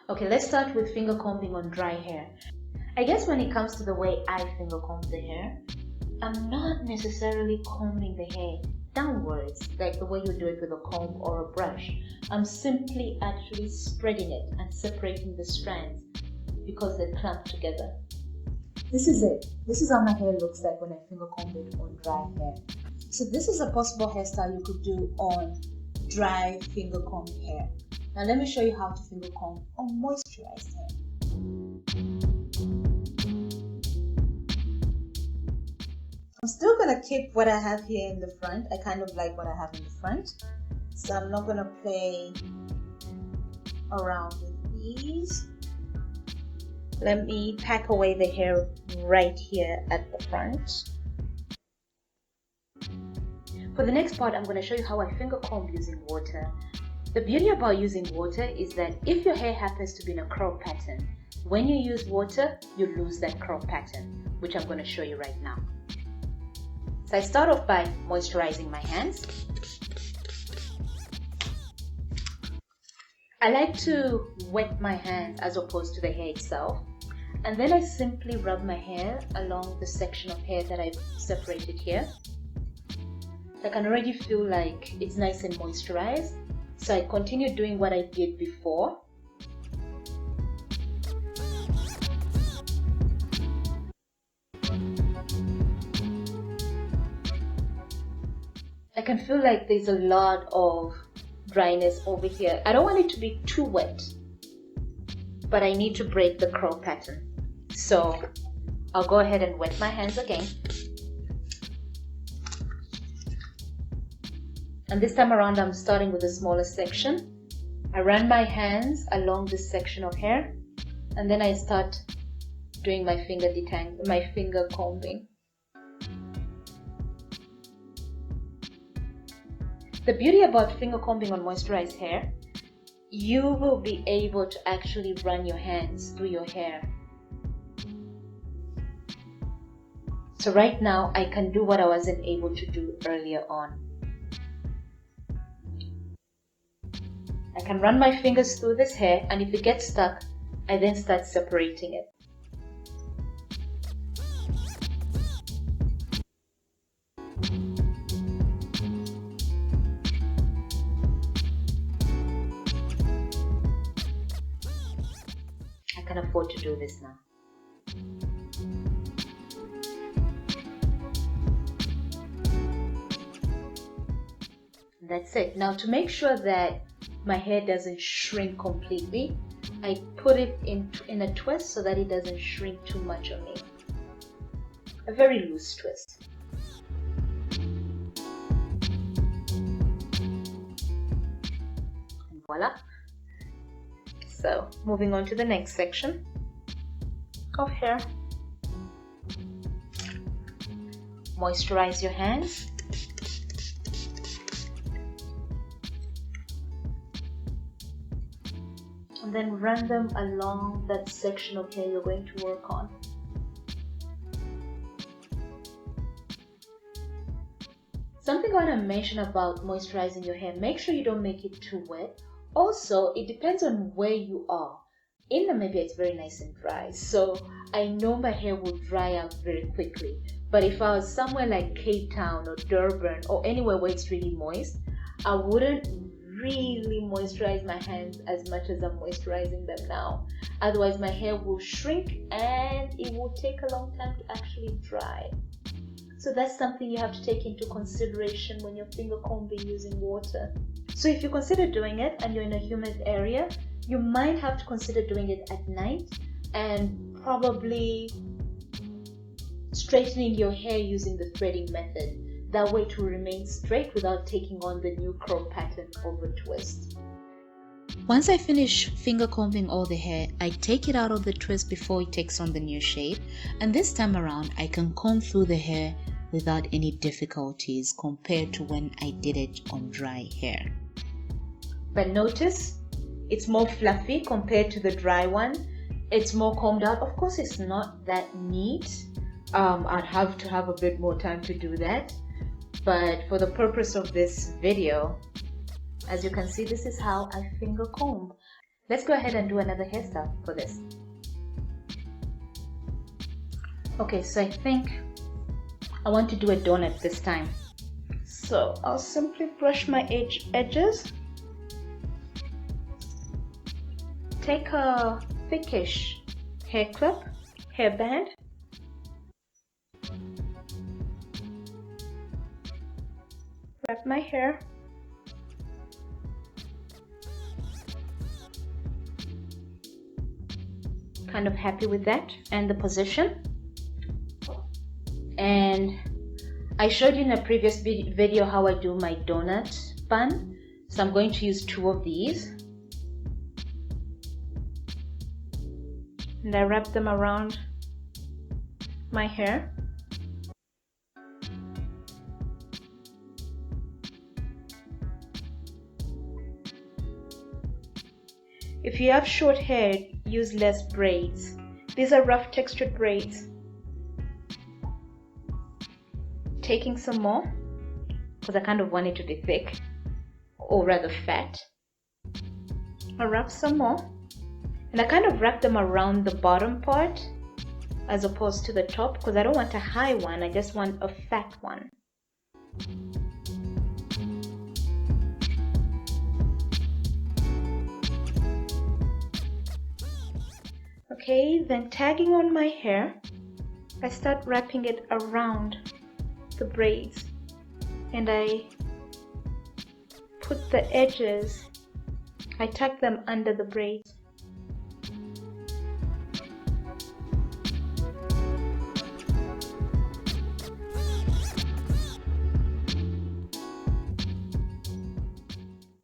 Okay, let's start with finger combing on dry hair. I guess when it comes to the way I finger comb the hair, I'm not necessarily combing the hair downwards like the way you do it with a comb or a brush. I'm simply actually spreading it and separating the strands because they're clamped together. This is it. This is how my hair looks like when I finger comb it on dry hair. So this is a possible hairstyle you could do on dry finger comb hair. Now let me show you how to finger comb on moisturized hair. I'm still going to keep what I have here in the front. I kind of like what I have in the front. So I'm not going to play around with these. Let me pack away the hair right here at the front. For the next part, I'm going to show you how I finger comb using water. The beauty about using water is that if your hair happens to be in a curl pattern, when you use water, you lose that curl pattern, which I'm going to show you right now. So I start off by moisturizing my hands. I like to wet my hands as opposed to the hair itself. And then I simply rub my hair along the section of hair that I've separated here. I can already feel like it's nice and moisturized. So I continue doing what I did before. I can feel like there's a lot of dryness over here. I don't want it to be too wet, but I need to break the curl pattern. So I'll go ahead and wet my hands again. And this time around, I'm starting with the smaller section. I run my hands along this section of hair, and then I start doing my finger combing. The beauty about finger combing on moisturized hair, you will be able to actually run your hands through your hair. So right now, I can do what I wasn't able to do earlier on. I can run my fingers through this hair, and if it gets stuck, I then start separating it. I can afford to do this now. That's it. Now to make sure that my hair doesn't shrink completely, I put it in a twist so that it doesn't shrink too much on me. A very loose twist. And voila. So moving on to the next section of hair. Moisturize your hands. And then run them along that section of hair you're going to work on. Something I want to mention about moisturizing your hair, make sure you don't make it too wet. Also, it depends on where you are. In Namibia, it's very nice and dry, so I know my hair will dry out very quickly. But if I was somewhere like Cape Town or Durban or anywhere where it's really moist, I wouldn't really moisturize my hands as much as I'm moisturizing them now. Otherwise my hair will shrink and it will take a long time to actually dry. So that's something you have to take into consideration when you're finger combing using water. So if you consider doing it and you're in a humid area, you might have to consider doing it at night and probably straightening your hair using the threading method. That way to remain straight without taking on the new curl pattern of a twist. Once I finish finger combing all the hair, I take it out of the twist before it takes on the new shape, and this time around I can comb through the hair without any difficulties compared to when I did it on dry hair. But notice, it's more fluffy compared to the dry one. It's more combed out. Of course, it's not that neat. I'd have to have a bit more time to do that. But for the purpose of this video, as you can see, this is how I finger comb. let's go ahead and do another hairstyle for this. Okay, so I think I want to do a donut this time. So I'll simply brush my edges. Take a thickish hair clip, hairband. Wrap my hair. Kind of happy with that and the position. And I showed you in a previous video how I do my donut bun. So I'm going to use 2 of these. And I wrap them around my hair. If you have short hair, use less braids. These are rough textured braids. Taking some more, because I kind of want it to be thick, or rather fat. I'll wrap some more, and I kind of wrap them around the bottom part as opposed to the top, because I don't want a high one, I just want a fat one. Okay, then tagging on my hair, I start wrapping it around the braids, and I put the edges, I tuck them under the braids.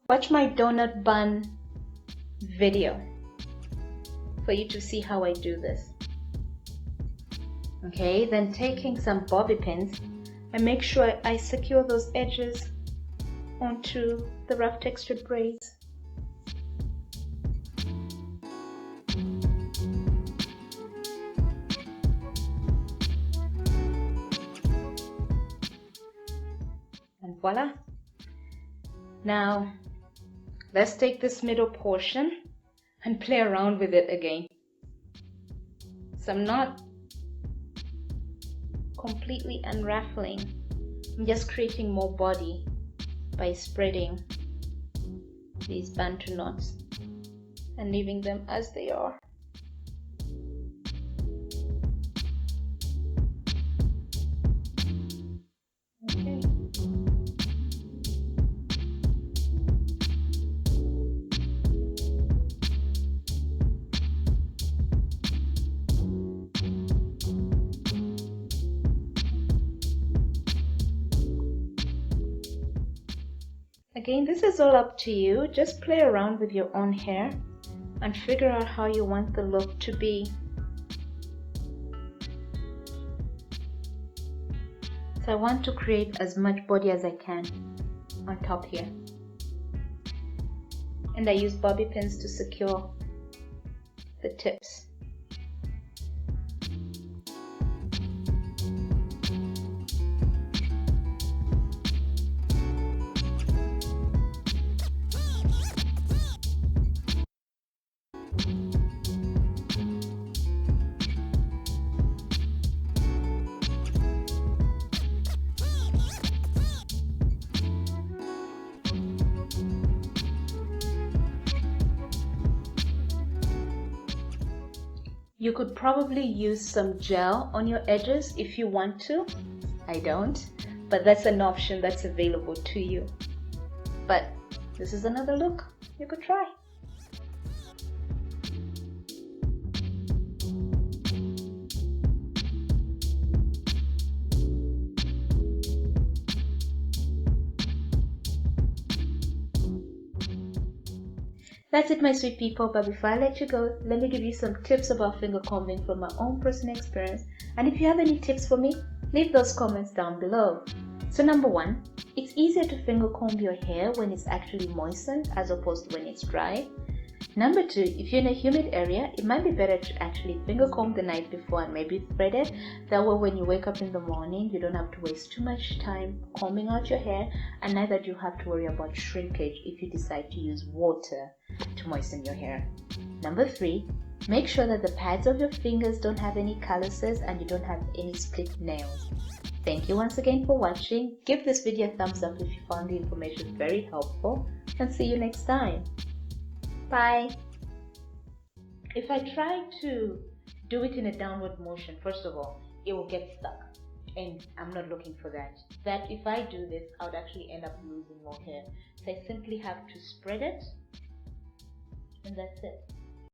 Watch my donut bun video for you to see how I do this. Okay, then taking some bobby pins, I make sure I secure those edges onto the rough textured braids. And voila! Now let's take this middle portion and play around with it again. So I'm not completely unraveling, I'm just creating more body by spreading these bantu knots and leaving them as they are. Okay. Again, this is all up to you. Just play around with your own hair and figure out how you want the look to be. So I want to create as much body as I can on top here. And I use bobby pins to secure the tips. You could probably use some gel on your edges if you want to. I don't, but that's an option that's available to you. But this is another look you could try. That's it, my sweet people, but before I let you go, let me give you some tips about finger combing from my own personal experience. And if you have any tips for me, leave those comments down below. So number 1, it's easier to finger comb your hair when it's actually moistened as opposed to when it's dry. Number two, if you're in a humid area, it might be better to actually finger comb the night before and maybe thread it. That way when you wake up in the morning, you don't have to waste too much time combing out your hair, and neither do you have to worry about shrinkage if you decide to use water to moisten your hair. Number three, make sure that the pads of your fingers don't have any calluses and you don't have any split nails. Thank you once again for watching. Give this video a thumbs up if you found the information very helpful, and see you next time. Bye. If I try to do it in a downward motion, first of all, it will get stuck, and I'm not looking for that. That if I do this, I would actually end up losing more hair. So I simply have to spread it, and that's it.